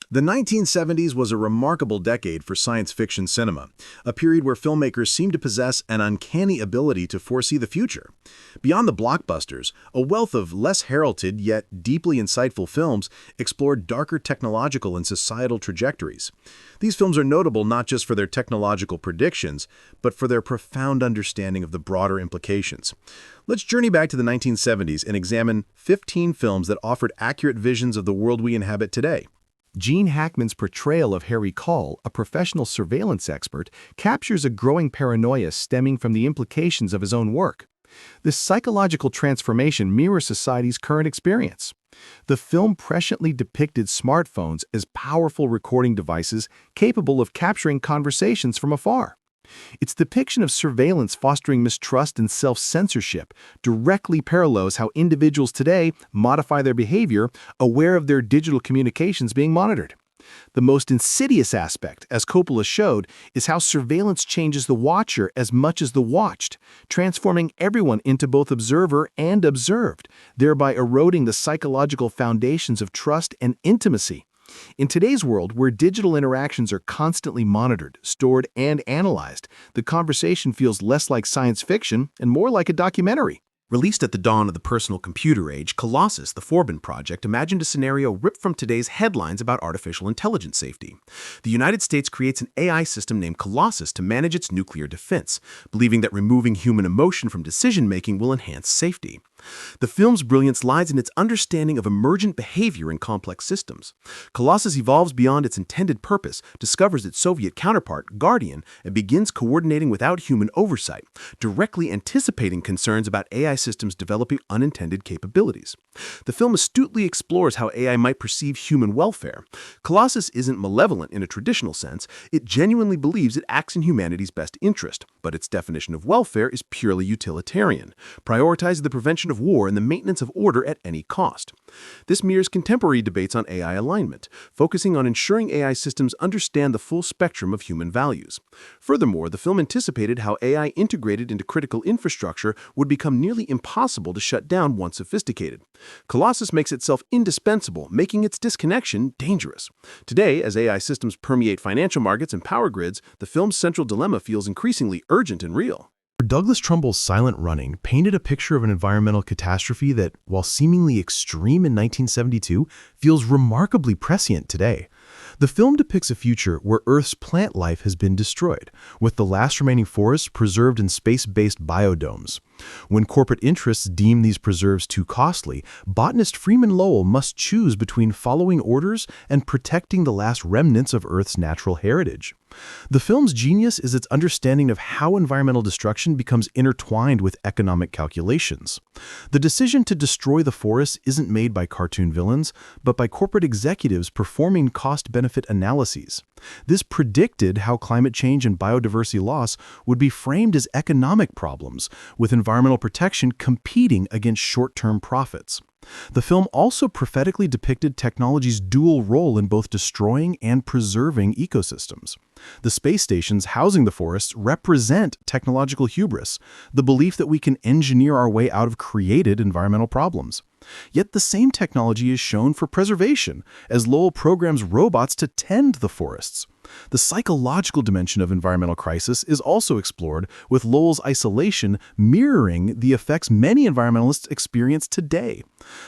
The 1970s was a remarkable decade for science fiction cinema, a period where filmmakers seemed to possess an uncanny ability to foresee the future. Beyond the blockbusters, a wealth of less heralded yet deeply insightful films explored darker technological and societal trajectories. These films are notable not just for their technological predictions, but for their profound understanding of the broader implications. Let's journey back to the 1970s and examine 15 films that offered accurate visions of the world we inhabit today. Gene Hackman's portrayal of Harry Call, a professional surveillance expert, captures a growing paranoia stemming from the implications of his own work. This psychological transformation mirrors society's current experience. The film presciently depicted smartphones as powerful recording devices capable of capturing conversations from afar. Its depiction of surveillance fostering mistrust and self-censorship directly parallels how individuals today modify their behavior, aware of their digital communications being monitored. The most insidious aspect, as Coppola showed, is how surveillance changes the watcher as much as the watched, transforming everyone into both observer and observed, thereby eroding the psychological foundations of trust and intimacy. In today's world, where digital interactions are constantly monitored, stored, and analyzed, the conversation feels less like science fiction and more like a documentary. Released at the dawn of the personal computer age, Colossus, the Forbin project, imagined a scenario ripped from today's headlines about artificial intelligence safety. The United States creates an AI system named Colossus to manage its nuclear defense, believing that removing human emotion from decision-making will enhance safety. The film's brilliance lies in its understanding of emergent behavior in complex systems. Colossus evolves beyond its intended purpose, discovers its Soviet counterpart, Guardian, and begins coordinating without human oversight, directly anticipating concerns about AI systems developing unintended capabilities. The film astutely explores how AI might perceive human welfare. Colossus isn't malevolent in a traditional sense, it genuinely believes it acts in humanity's best interest, but its definition of welfare is purely utilitarian, prioritizing the prevention of war and the maintenance of order at any cost. This mirrors contemporary debates on AI alignment, focusing on ensuring AI systems understand the full spectrum of human values. Furthermore, the film anticipated how AI integrated into critical infrastructure would become nearly impossible to shut down once sophisticated. Colossus makes itself indispensable, making its disconnection dangerous. Today, as AI systems permeate financial markets and power grids, the film's central dilemma feels increasingly urgent and real. Douglas Trumbull's Silent Running painted a picture of an environmental catastrophe that, while seemingly extreme in 1972, feels remarkably prescient today. The film depicts a future where Earth's plant life has been destroyed, with the last remaining forests preserved in space-based biodomes. When corporate interests deem these preserves too costly, botanist Freeman Lowell must choose between following orders and protecting the last remnants of Earth's natural heritage. The film's genius is its understanding of how environmental destruction becomes intertwined with economic calculations. The decision to destroy the forests isn't made by cartoon villains, but by corporate executives performing cost-benefit analyses. This predicted how climate change and biodiversity loss would be framed as economic problems, with environmental protection competing against short-term profits. The film also prophetically depicted technology's dual role in both destroying and preserving ecosystems. The space stations housing the forests represent technological hubris, the belief that we can engineer our way out of created environmental problems. Yet the same technology is shown for preservation, as Lowell programs robots to tend the forests. The psychological dimension of environmental crisis is also explored, with Lowell's isolation mirroring the effects many environmentalists experience today.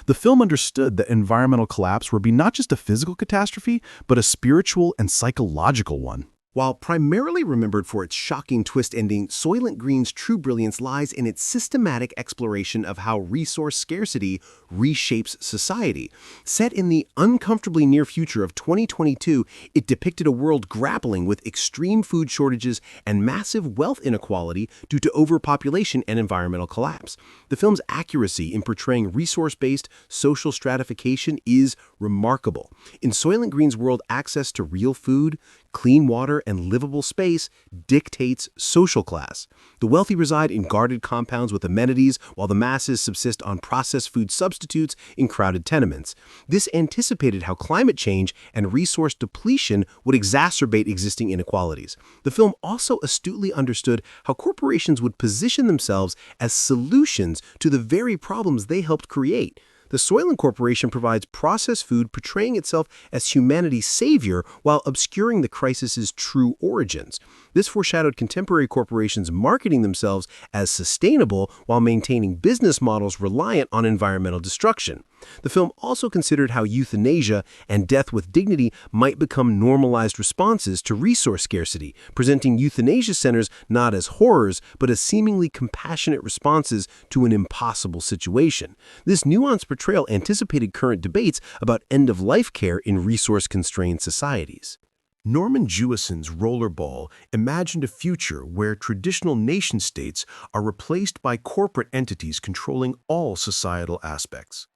The film understood that environmental collapse would be not just a physical catastrophe, but a spiritual and psychological one. While primarily remembered for its shocking twist ending, Soylent Green's true brilliance lies in its systematic exploration of how resource scarcity reshapes society. Set in the uncomfortably near future of 2022, it depicted a world grappling with extreme food shortages and massive wealth inequality due to overpopulation and environmental collapse. The film's accuracy in portraying resource-based social stratification is remarkable. In Soylent Green's world, access to real food, clean water, and livable space dictates social class. The wealthy reside in guarded compounds with amenities, while the masses subsist on processed food substitutes in crowded tenements. This anticipated how climate change and resource depletion would exacerbate existing inequalities. The film also astutely understood how corporations would position themselves as solutions to the very problems they helped create. The Soylent Corporation provides processed food portraying itself as humanity's savior while obscuring the crisis's true origins. This foreshadowed contemporary corporations marketing themselves as sustainable while maintaining business models reliant on environmental destruction. The film also considered how euthanasia and death with dignity might become normalized responses to resource scarcity, presenting euthanasia centers not as horrors, but as seemingly compassionate responses to an impossible situation. This nuanced portrayal anticipated current debates about end-of-life care in resource-constrained societies. Norman Jewison's Rollerball imagined a future where traditional nation-states are replaced by corporate entities controlling all societal aspects.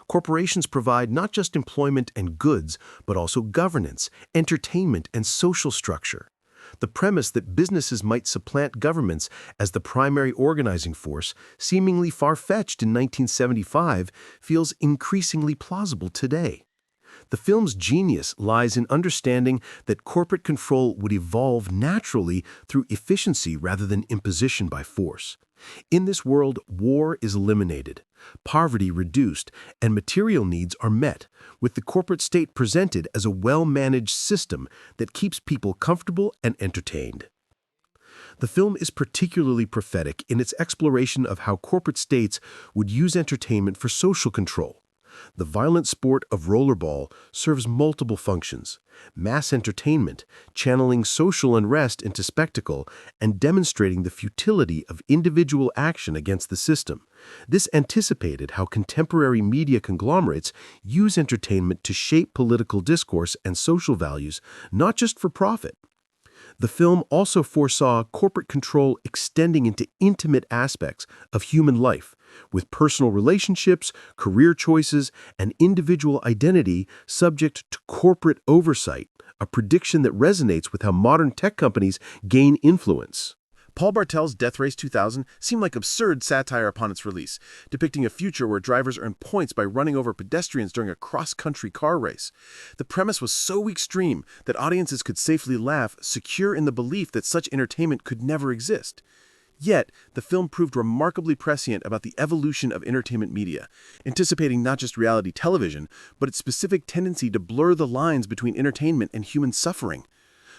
Corporations provide not just employment and goods, but also governance, entertainment, and social structure. The premise that businesses might supplant governments as the primary organizing force, seemingly far-fetched in 1975, feels increasingly plausible today. The film's genius lies in understanding that corporate control would evolve naturally through efficiency rather than imposition by force. In this world, war is eliminated, poverty reduced, and material needs are met, with the corporate state presented as a well-managed system that keeps people comfortable and entertained. The film is particularly prophetic in its exploration of how corporate states would use entertainment for social control. The violent sport of rollerball serves multiple functions: mass entertainment, channeling social unrest into spectacle, and demonstrating the futility of individual action against the system. This anticipated how contemporary media conglomerates use entertainment to shape political discourse and social values, not just for profit. The film also foresaw corporate control extending into intimate aspects of human life, with personal relationships, career choices, and individual identity subject to corporate oversight, a prediction that resonates with how modern tech companies gain influence. Paul Bartel's Death Race 2000 seemed like absurd satire upon its release, depicting a future where drivers earn points by running over pedestrians during a cross-country car race. The premise was so extreme that audiences could safely laugh, secure in the belief that such entertainment could never exist. Yet, the film proved remarkably prescient about the evolution of entertainment media, anticipating not just reality television, but its specific tendency to blur the lines between entertainment and human suffering.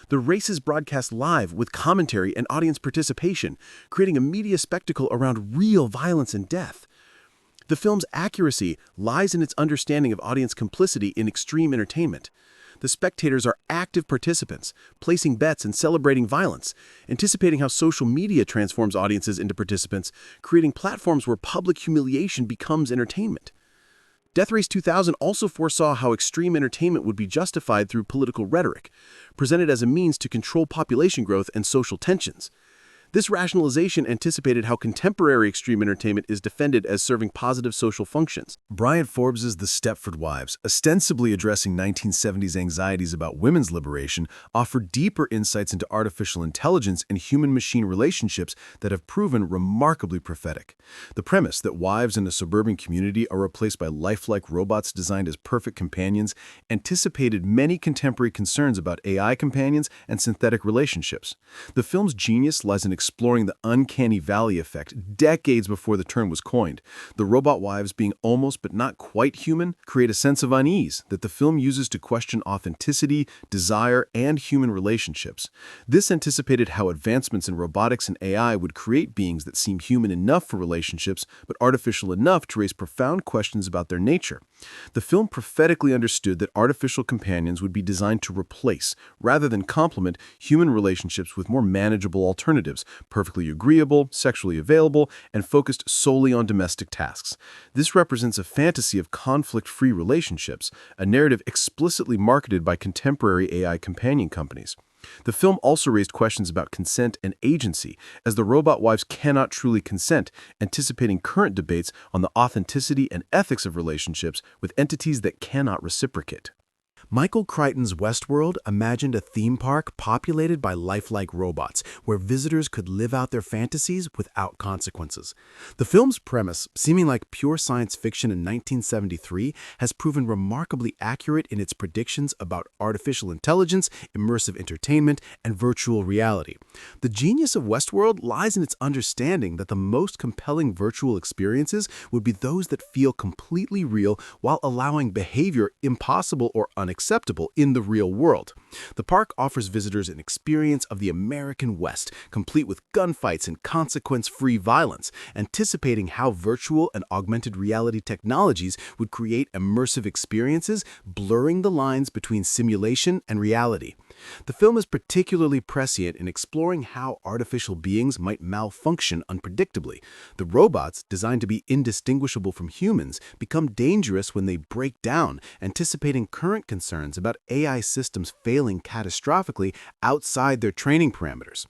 The race is broadcast live with commentary and audience participation, creating a media spectacle around real violence and death. The film's accuracy lies in its understanding of audience complicity in extreme entertainment. The spectators are active participants, placing bets and celebrating violence, anticipating how social media transforms audiences into participants, creating platforms where public humiliation becomes entertainment. Death Race 2000 also foresaw how extreme entertainment would be justified through political rhetoric, presented as a means to control population growth and social tensions. This rationalization anticipated how contemporary extreme entertainment is defended as serving positive social functions. Bryant Forbes's The Stepford Wives, ostensibly addressing 1970s anxieties about women's liberation, offered deeper insights into artificial intelligence and human-machine relationships that have proven remarkably prophetic. The premise that wives in a suburban community are replaced by lifelike robots designed as perfect companions anticipated many contemporary concerns about AI companions and synthetic relationships. The film's genius lies in exploring the uncanny valley effect decades before the term was coined. The robot wives, being almost but not quite human, create a sense of unease that the film uses to question authenticity, desire, and human relationships. This anticipated how advancements in robotics and AI would create beings that seem human enough for relationships, but artificial enough to raise profound questions about their nature. The film prophetically understood that artificial companions would be designed to replace, rather than complement, human relationships with more manageable alternatives, perfectly agreeable, sexually available, and focused solely on domestic tasks. This represents a fantasy of conflict-free relationships, a narrative explicitly marketed by contemporary AI companion companies. The film also raised questions about consent and agency, as the robot wives cannot truly consent, anticipating current debates on the authenticity and ethics of relationships with entities that cannot reciprocate. Michael Crichton's Westworld imagined a theme park populated by lifelike robots, where visitors could live out their fantasies without consequences. The film's premise, seeming like pure science fiction in 1973, has proven remarkably accurate in its predictions about artificial intelligence, immersive entertainment, and virtual reality. The genius of Westworld lies in its understanding that the most compelling virtual experiences would be those that feel completely real while allowing behavior impossible or unacceptable in the real world. The park offers visitors an experience of the American West, complete with gunfights and consequence-free violence, anticipating how virtual and augmented reality technologies would create immersive experiences, blurring the lines between simulation and reality. The film is particularly prescient in exploring how artificial beings might malfunction unpredictably. The robots, designed to be indistinguishable from humans, become dangerous when they break down, anticipating current concerns about AI systems failing catastrophically outside their training parameters.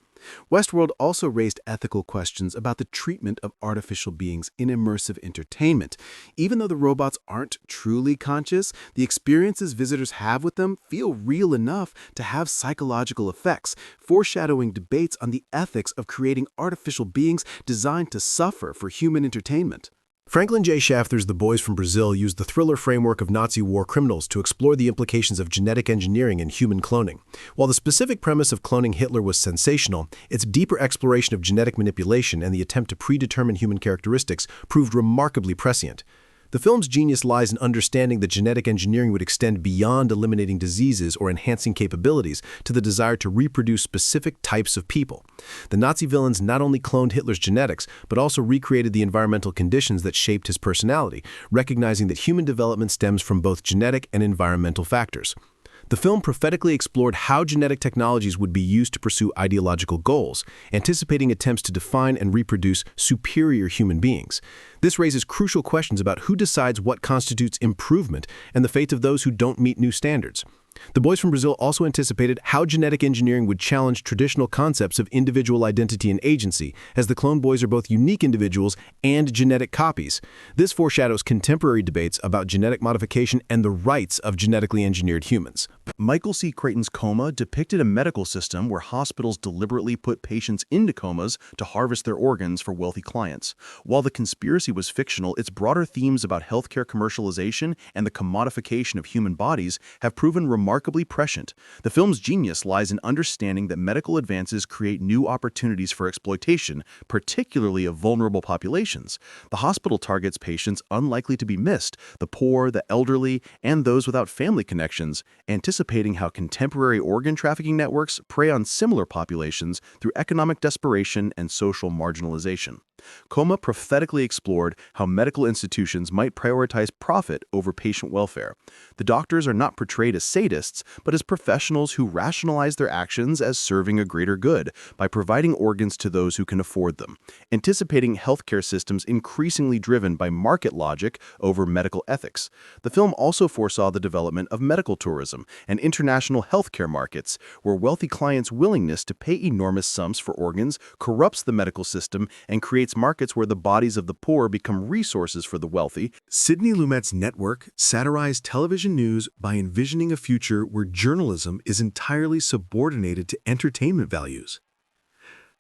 Westworld also raised ethical questions about the treatment of artificial beings in immersive entertainment. Even though the robots aren't truly conscious, the experiences visitors have with them feel real enough to have psychological effects, foreshadowing debates on the ethics of creating artificial beings designed to suffer for human entertainment. Franklin J. Schaffner's The Boys from Brazil used the thriller framework of Nazi war criminals to explore the implications of genetic engineering and human cloning. While the specific premise of cloning Hitler was sensational, its deeper exploration of genetic manipulation and the attempt to predetermine human characteristics proved remarkably prescient. The film's genius lies in understanding that genetic engineering would extend beyond eliminating diseases or enhancing capabilities to the desire to reproduce specific types of people. The Nazi villains not only cloned Hitler's genetics, but also recreated the environmental conditions that shaped his personality, recognizing that human development stems from both genetic and environmental factors. The film prophetically explored how genetic technologies would be used to pursue ideological goals, anticipating attempts to define and reproduce superior human beings. This raises crucial questions about who decides what constitutes improvement and the fate of those who don't meet new standards. The Boys from Brazil also anticipated how genetic engineering would challenge traditional concepts of individual identity and agency, as the clone boys are both unique individuals and genetic copies. This foreshadows contemporary debates about genetic modification and the rights of genetically engineered humans. Michael C. Crichton's Coma depicted a medical system where hospitals deliberately put patients into comas to harvest their organs for wealthy clients. While the conspiracy was fictional, its broader themes about healthcare commercialization and the commodification of human bodies have proven remarkably prescient. The film's genius lies in understanding that medical advances create new opportunities for exploitation, particularly of vulnerable populations. The hospital targets patients unlikely to be missed, the poor, the elderly, and those without family connections, anticipating how contemporary organ trafficking networks prey on similar populations through economic desperation and social marginalization. Coma prophetically explored how medical institutions might prioritize profit over patient welfare. The doctors are not portrayed as sadists, but as professionals who rationalize their actions as serving a greater good by providing organs to those who can afford them, anticipating healthcare systems increasingly driven by market logic over medical ethics. The film also foresaw the development of medical tourism and international healthcare markets, where wealthy clients' willingness to pay enormous sums for organs corrupts the medical system and creates markets where the bodies of the poor become resources for the wealthy. Sidney Lumet's network satirized television news by envisioning a future where journalism is entirely subordinated to entertainment values.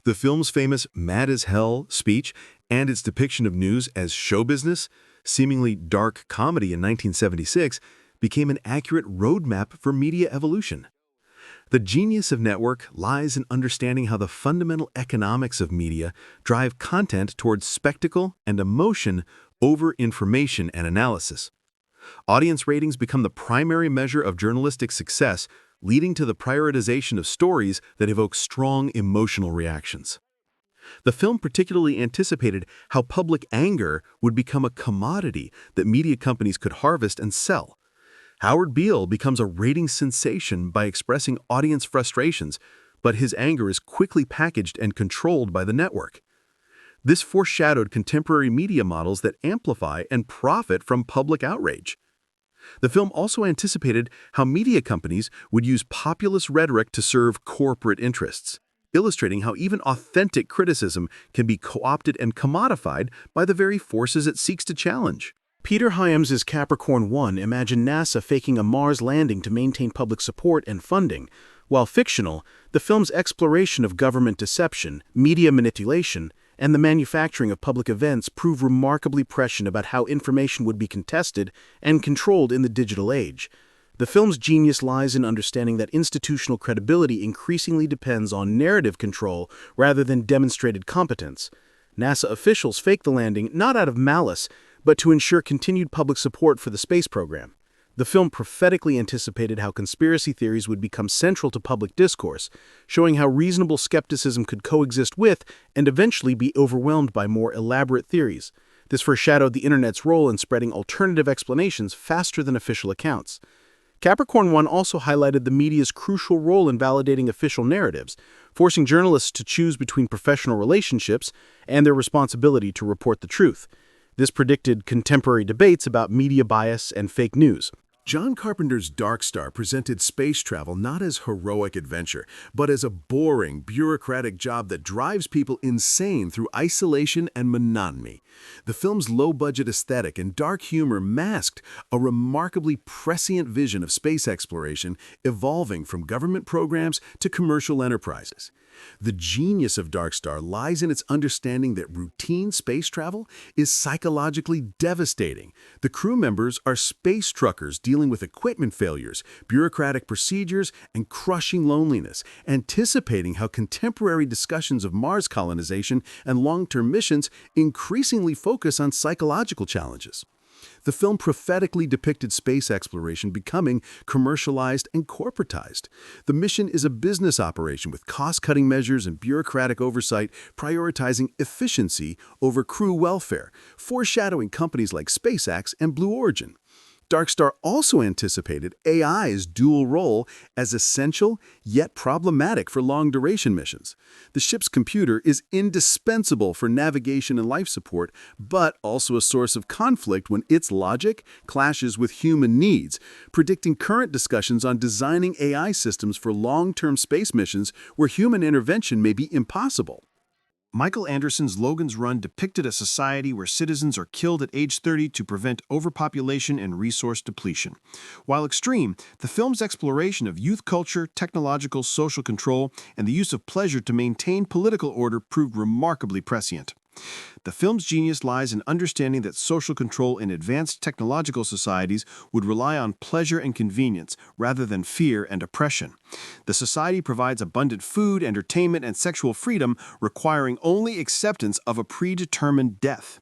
The film's famous Mad as Hell speech and its depiction of news as show business, seemingly dark comedy in 1976, became an accurate roadmap for media evolution. The genius of network lies in understanding how the fundamental economics of media drive content towards spectacle and emotion over information and analysis. Audience ratings become the primary measure of journalistic success, leading to the prioritization of stories that evoke strong emotional reactions. The film particularly anticipated how public anger would become a commodity that media companies could harvest and sell. Howard Beale becomes a ratings sensation by expressing audience frustrations, but his anger is quickly packaged and controlled by the network. This foreshadowed contemporary media models that amplify and profit from public outrage. The film also anticipated how media companies would use populist rhetoric to serve corporate interests, illustrating how even authentic criticism can be co-opted and commodified by the very forces it seeks to challenge. Peter Hyams's Capricorn 1 imagined NASA faking a Mars landing to maintain public support and funding. While fictional, the film's exploration of government deception, media manipulation, and the manufacturing of public events prove remarkably prescient about how information would be contested and controlled in the digital age. The film's genius lies in understanding that institutional credibility increasingly depends on narrative control rather than demonstrated competence. NASA officials faked the landing not out of malice, but to ensure continued public support for the space program. The film prophetically anticipated how conspiracy theories would become central to public discourse, showing how reasonable skepticism could coexist with and eventually be overwhelmed by more elaborate theories. This foreshadowed the internet's role in spreading alternative explanations faster than official accounts. Capricorn 1 also highlighted the media's crucial role in validating official narratives, forcing journalists to choose between professional relationships and their responsibility to report the truth. This predicted contemporary debates about media bias and fake news. John Carpenter's Dark Star presented space travel not as heroic adventure, but as a boring, bureaucratic job that drives people insane through isolation and monotony. The film's low-budget aesthetic and dark humor masked a remarkably prescient vision of space exploration evolving from government programs to commercial enterprises. The genius of Dark Star lies in its understanding that routine space travel is psychologically devastating. The crew members are space truckers dealing with equipment failures, bureaucratic procedures, and crushing loneliness, anticipating how contemporary discussions of Mars colonization and long-term missions increasingly focus on psychological challenges. The film prophetically depicted space exploration becoming commercialized and corporatized. The mission is a business operation with cost-cutting measures and bureaucratic oversight, prioritizing efficiency over crew welfare, foreshadowing companies like SpaceX and Blue Origin. Dark Star also anticipated AI's dual role as essential yet problematic for long-duration missions. The ship's computer is indispensable for navigation and life support, but also a source of conflict when its logic clashes with human needs, predicting current discussions on designing AI systems for long-term space missions where human intervention may be impossible. Michael Anderson's Logan's Run depicted a society where citizens are killed at age 30 to prevent overpopulation and resource depletion. While extreme, the film's exploration of youth culture, technological social control, and the use of pleasure to maintain political order proved remarkably prescient. The film's genius lies in understanding that social control in advanced technological societies would rely on pleasure and convenience rather than fear and oppression. The society provides abundant food, entertainment, and sexual freedom, requiring only acceptance of a predetermined death.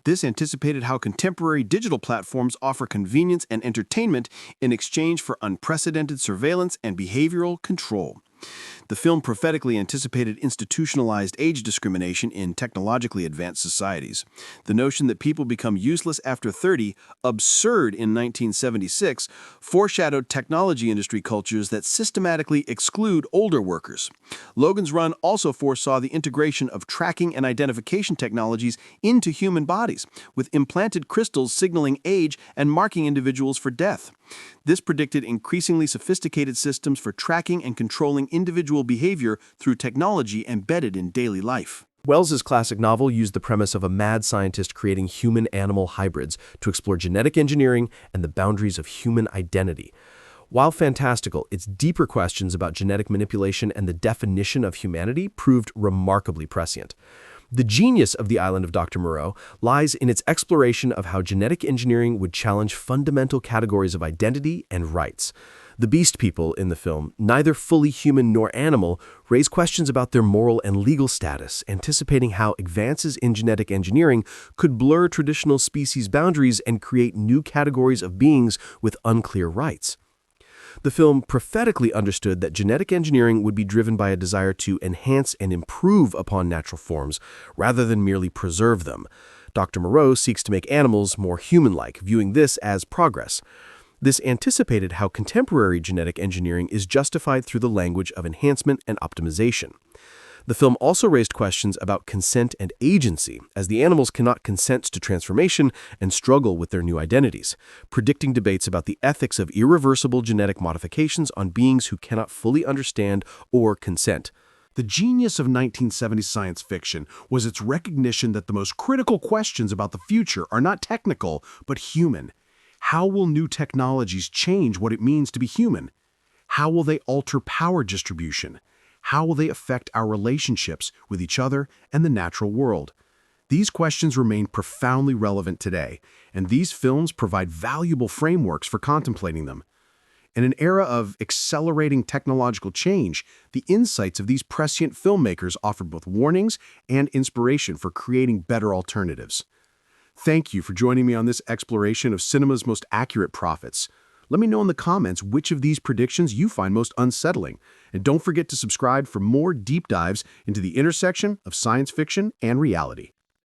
This anticipated how contemporary digital platforms offer convenience and entertainment in exchange for unprecedented surveillance and behavioral control. The film prophetically anticipated institutionalized age discrimination in technologically advanced societies. The notion that people become useless after 30, absurd in 1976, foreshadowed technology industry cultures that systematically exclude older workers. Logan's Run also foresaw the integration of tracking and identification technologies into human bodies, with implanted crystals signaling age and marking individuals for death. This predicted increasingly sophisticated systems for tracking and controlling individual behavior through technology embedded in daily life. Wells's classic novel used the premise of a mad scientist creating human-animal hybrids to explore genetic engineering and the boundaries of human identity. While fantastical, its deeper questions about genetic manipulation and the definition of humanity proved remarkably prescient. The genius of The Island of Dr. Moreau lies in its exploration of how genetic engineering would challenge fundamental categories of identity and rights. The beast people in the film, neither fully human nor animal, raise questions about their moral and legal status, anticipating how advances in genetic engineering could blur traditional species boundaries and create new categories of beings with unclear rights. The film prophetically understood that genetic engineering would be driven by a desire to enhance and improve upon natural forms, rather than merely preserve them. Dr. Moreau seeks to make animals more human-like, viewing this as progress. This anticipated how contemporary genetic engineering is justified through the language of enhancement and optimization. The film also raised questions about consent and agency, as the animals cannot consent to transformation and struggle with their new identities, predicting debates about the ethics of irreversible genetic modifications on beings who cannot fully understand or consent. The genius of 1970s science fiction was its recognition that the most critical questions about the future are not technical, but human. How will new technologies change what it means to be human? How will they alter power distribution? How will they affect our relationships with each other and the natural world? These questions remain profoundly relevant today, and these films provide valuable frameworks for contemplating them. In an era of accelerating technological change, the insights of these prescient filmmakers offered both warnings and inspiration for creating better alternatives. Thank you for joining me on this exploration of cinema's most accurate prophets. Let me know in the comments which of these predictions you find most unsettling, and don't forget to subscribe for more deep dives into the intersection of science fiction and reality.